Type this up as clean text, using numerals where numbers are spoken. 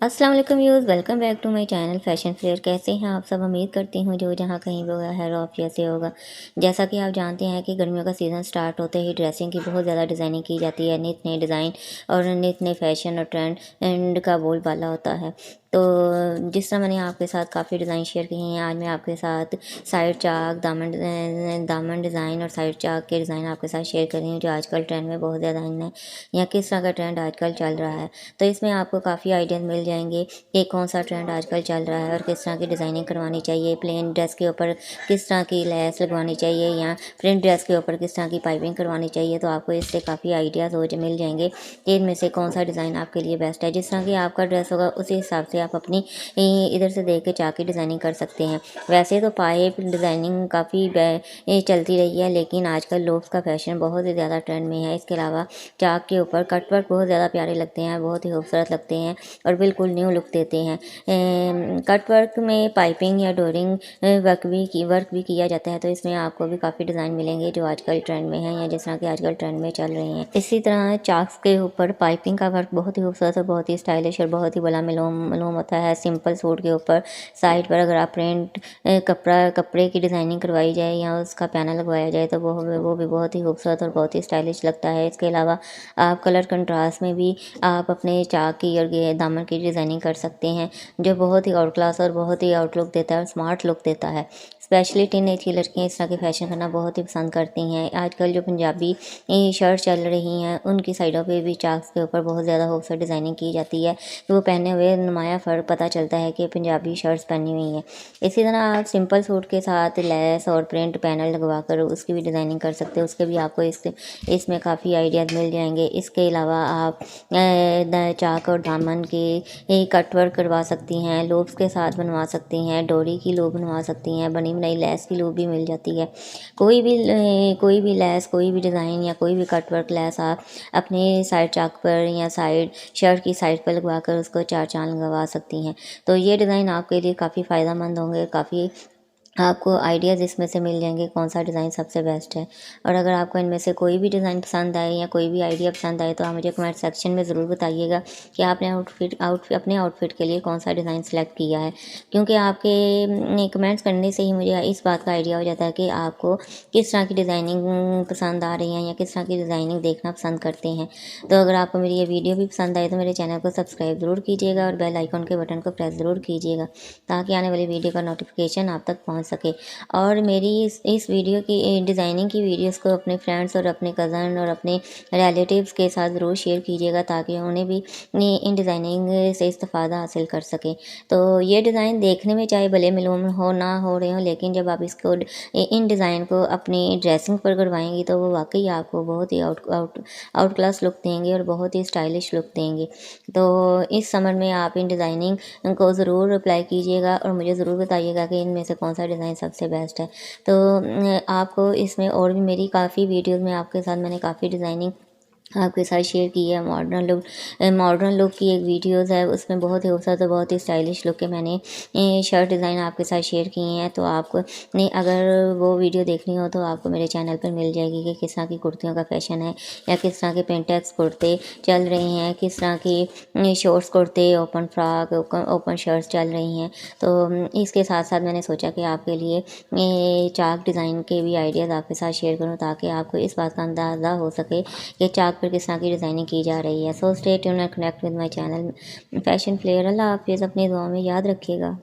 अस्सलाम वालेकुम viewers, welcome back to my channel fashion Flair. कैसे हैं आप सब? उम्मीद करती हूँ जो जहाँ कहीं भी होगा है ऑफ जैसे होगा। जैसा कि आप जानते हैं कि गर्मियों का सीज़न स्टार्ट होते ही ड्रेसिंग की बहुत ज़्यादा डिज़ाइनिंग की जाती है। नित नए डिज़ाइन और नित नए फैशन और ट्रेंड का बोलबाला होता है। तो जिस तरह मैंने आपके साथ काफ़ी डिज़ाइन शेयर किए हैं, आज मैं आपके साथ साइड चाक, दामन डिज़ाइन और साइड चाक के डिज़ाइन आपके साथ शेयर कर रही हूँ जो आजकल ट्रेंड में बहुत ज़्यादा इन है या किस तरह का ट्रेंड आजकल चल रहा है। तो इसमें आपको काफ़ी आइडियाज़ मिल जाएंगे कि कौन सा ट्रेंड आजकल चल रहा है और किस तरह की डिज़ाइनिंग करवानी चाहिए। प्लेन ड्रेस के ऊपर किस तरह की लैस लगवानी चाहिए या प्रिंट ड्रेस के ऊपर किस तरह की पाइपिंग करवानी चाहिए। तो आपको इससे काफ़ी आइडियाज़ हो मिल जाएंगे कि इनमें से कौन सा डिज़ाइन आपके लिए बेस्ट है। जिस तरह की आपका ड्रेस होगा उसी हिसाब से आप अपनी इधर से देख के चाक की डिज़ाइनिंग कर सकते हैं। वैसे तो पाइप डिज़ाइनिंग काफ़ी चलती रही है, लेकिन आजकल लोफ्स का फैशन बहुत ही ज़्यादा ट्रेंड में है। इसके अलावा चाक के ऊपर कट वर्क बहुत ज़्यादा प्यारे लगते हैं, बहुत ही खूबसूरत लगते हैं और बिल्कुल न्यू लुक देते हैं। कट वर्क में पाइपिंग या डोरिंग वर्क भी किया जाता है। तो इसमें आपको भी काफ़ी डिज़ाइन मिलेंगे जो आजकल ट्रेंड में हैं या जिस तरह के आजकल ट्रेंड में चल रहे हैं। इसी तरह चाक्स के ऊपर पाइपिंग का वर्क बहुत ही खूबसूरत और बहुत ही स्टाइलिश और बहुत ही बड़ा मलूम होता है। सिंपल सूट के ऊपर साइड पर अगर आप प्रिंट कपड़े की डिज़ाइनिंग करवाई जाए या उसका पैनल लगवाया जाए तो वो भी बहुत ही खूबसूरत और बहुत ही स्टाइलिश लगता है। इसके अलावा आप कलर कंट्रास्ट में भी आप अपने चाक की और दामन की डिज़ाइनिंग कर सकते हैं जो बहुत ही आउट क्लास और बहुत ही आउटलुक देता है और स्मार्ट लुक देता है। स्पेशली टीनेज की लड़कियाँ इस तरह के फैशन करना बहुत ही पसंद करती हैं। आजकल जो पंजाबी शर्ट चल रही हैं उनकी साइडों पे भी चाक्स के ऊपर बहुत ज़्यादा खूबसूरत डिज़ाइनिंग की जाती है। तो वो पहने हुए नुमाया फ़र्क पता चलता है कि पंजाबी शर्ट्स पहनी हुई हैं। इसी तरह आप सिंपल सूट के साथ लेस और प्रिंट पैनल लगवा कर उसकी भी डिज़ाइनिंग कर सकते हो। उसके भी आपको इसमें काफ़ी आइडियाज़ मिल जाएंगे। इसके अलावा आप चाक और दामन के कट वर्क करवा सकती हैं, लूप्स के साथ बनवा सकती हैं, डोरी की लूप बनवा सकती हैं, बनी बनाई लैस की लूप भी मिल जाती है। कोई भी लैस, कोई भी डिज़ाइन या कोई भी कट वर्क लैस आप अपने साइड चाक पर या साइड शर्ट की साइड पर लगवा कर उसको चार चांद लगवा सकती हैं। तो ये डिज़ाइन आपके लिए काफ़ी फ़ायदेमंद होंगे, काफ़ी आपको आइडियाज़ इसमें से मिल जाएंगे कौन सा डिज़ाइन सबसे बेस्ट है। और अगर आपको इनमें से कोई भी डिज़ाइन पसंद आए या कोई भी आइडिया पसंद आए तो आप मुझे कमेंट सेक्शन में ज़रूर बताइएगा कि आपने अपने आउटफिट के लिए कौन सा डिज़ाइन सेलेक्ट किया है। क्योंकि आपके कमेंट्स करने से ही मुझे इस बात का आइडिया हो जाता है कि आपको किस तरह की डिज़ाइनिंग पसंद आ रही है या किस तरह की डिज़ाइनिंग देखना पसंद करते हैं। तो अगर आपको मेरी ये वीडियो भी पसंद आए तो मेरे चैनल को सब्सक्राइब ज़रूर कीजिएगा और बेल आइकन के बटन को प्रेस ज़रूर कीजिएगा ताकि आने वाली वीडियो का नोटिफिकेशन आप तक पहुँच सके। और मेरी इस वीडियो की डिज़ाइनिंग की वीडियोस को अपने फ्रेंड्स और अपने कज़न और अपने रिलेटिव्स के साथ ज़रूर शेयर कीजिएगा ताकि उन्हें भी इन डिज़ाइनिंग से इस्तेफ़ादा हासिल कर सकें। तो ये डिज़ाइन देखने में चाहे भले मालूम हो ना हो रहे हों, लेकिन जब आप इसको इन डिज़ाइन को अपनी ड्रेसिंग पर करवाएंगी तो वो वाकई आपको बहुत ही आउट क्लास लुक देंगे और बहुत ही स्टाइलिश लुक देंगे। तो इस समर में आप इन डिज़ाइनिंग को ज़रूर अप्लाई कीजिएगा और मुझे ज़रूर बताइएगा कि इनमें से कौन सा डिज़ाइन सबसे बेस्ट है। तो आपको इसमें और भी मेरी काफ़ी वीडियोज़ में आपके साथ मैंने काफ़ी डिज़ाइनिंग आपके साथ शेयर की है। मॉडर्न लुक की एक वीडियोस है, उसमें बहुत ही खूबसूरत और बहुत ही स्टाइलिश लुक के मैंने शर्ट डिज़ाइन आपके साथ शेयर किए हैं। तो आपको ने अगर वो वीडियो देखनी हो तो आपको मेरे चैनल पर मिल जाएगी कि किस तरह की कुर्तियों का फैशन है या किस तरह के प्रिंटेक्स कुर्ते चल रहे हैं, किस तरह की शॉर्ट्स कुर्ते, ओपन फ्रॉक, ओपन शर्ट्स चल रही हैं। तो इसके साथ साथ मैंने सोचा कि आपके लिए चाक डिज़ाइन के भी आइडियाज़ आपके साथ शेयर करूँ ताकि आपको इस बात का अंदाज़ा हो सके कि चाक पर किस तरह की डिज़ाइनिंग की जा रही है। So stay tuned and connect with my channel fashion flair. अल्लाह हाफिज़, अपनी दुआ में याद रखिएगा।